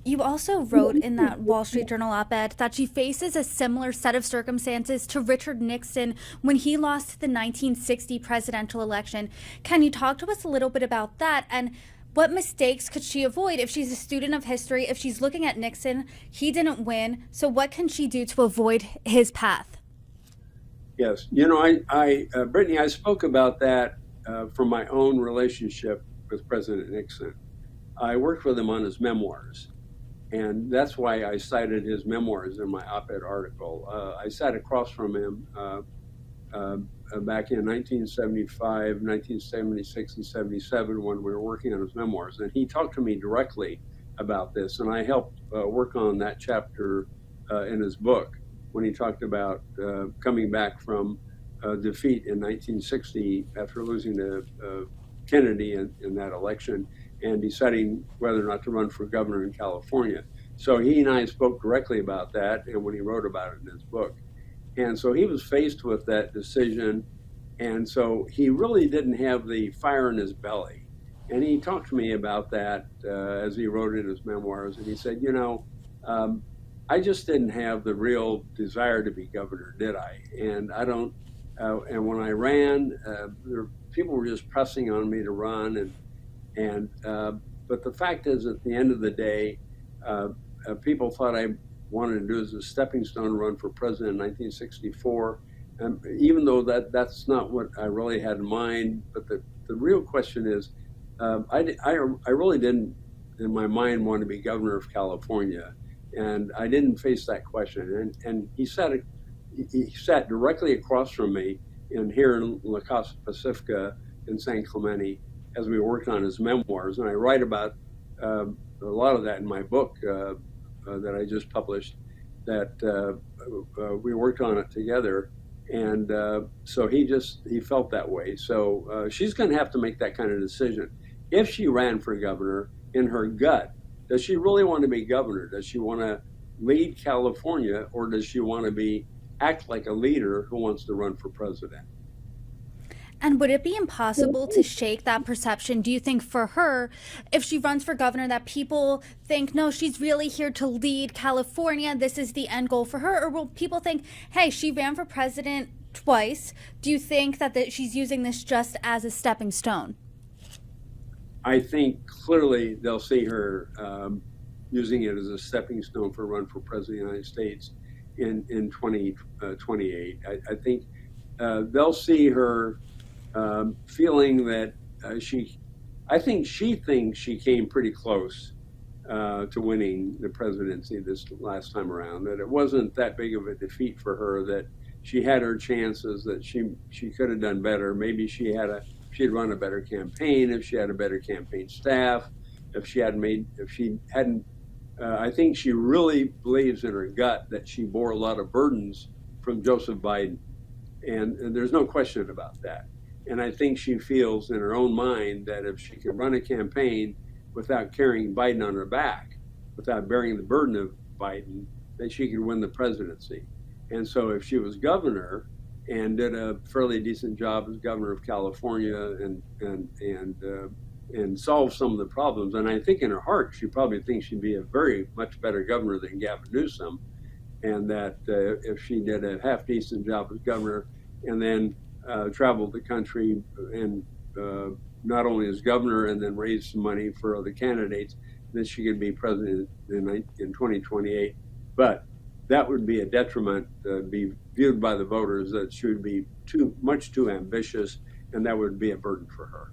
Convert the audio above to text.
You also wrote in that Wall Street Journal op-ed that she faces a similar set of circumstances to Richard Nixon when he lost the 1960 presidential election. Can you talk to us a little bit about that, and what mistakes could she avoid if she's a student of history? If she's looking at Nixon, he didn't win, so what can she do to avoid his path? Yes, Brittany, I spoke about that from my own relationship with President Nixon. I worked with him on his memoirs. And that's why I cited his memoirs in my op-ed article. I sat across from him back in 1975, 1976, and 77 when we were working on his memoirs. And he talked to me directly about this. And I helped work on that chapter in his book when he talked about coming back from defeat in 1960 after losing to Kennedy in that election, and deciding whether or not to run for governor in California. So he and I spoke directly about that, and when he wrote about it in his book. And so he was faced with that decision, and so he really didn't have the fire in his belly. And he talked to me about that as he wrote in his memoirs, and he said, I just didn't have the real desire to be governor, did I? And I don't, and when I ran, people were just pressing on me to run, but the fact is, at the end of the day, people thought I wanted to do as a stepping stone to run for president in 1964. Even though that's not what I really had in mind, but the real question is, I really didn't, in my mind, want to be governor of California, and I didn't face that question. And he sat directly across from me here in La Casa Pacifica in San Clemente as we worked on his memoirs, and I write about a lot of that in my book that I just published. That we worked on it together, and so he felt that way. So she's going to have to make that kind of decision. If she ran for governor, in her gut, does she really want to be governor? Does she want to lead California, or does she want to act like a leader who wants to run for president? And would it be impossible to shake that perception, do you think, for her, if she runs for governor, that people think, no, she's really here to lead California, this is the end goal for her? Or will people think, hey, she ran for president twice, do you think that she's using this just as a stepping stone? I think clearly they'll see her using it as a stepping stone for a run for president of the United States in 2028. I think they'll see her feeling that I think she thinks she came pretty close to winning the presidency this last time around, that it wasn't that big of a defeat for her, that she had her chances, that she could have done better. Maybe she'd run a better campaign if she had a better campaign staff, if she hadn't, I think she really believes in her gut that she bore a lot of burdens from Joseph Biden. And there's no question about that. And I think she feels in her own mind that if she could run a campaign without carrying Biden on her back, without bearing the burden of Biden, that she could win the presidency. And so if she was governor and did a fairly decent job as governor of California and solved some of the problems, and I think in her heart she probably thinks she'd be a very much better governor than Gavin Newsom, and that if she did a half-decent job as governor and then traveled the country and not only as governor and then raised some money for other candidates, then she could be president in 2028. But that would be a detriment, be viewed by the voters that she would be too ambitious, and that would be a burden for her.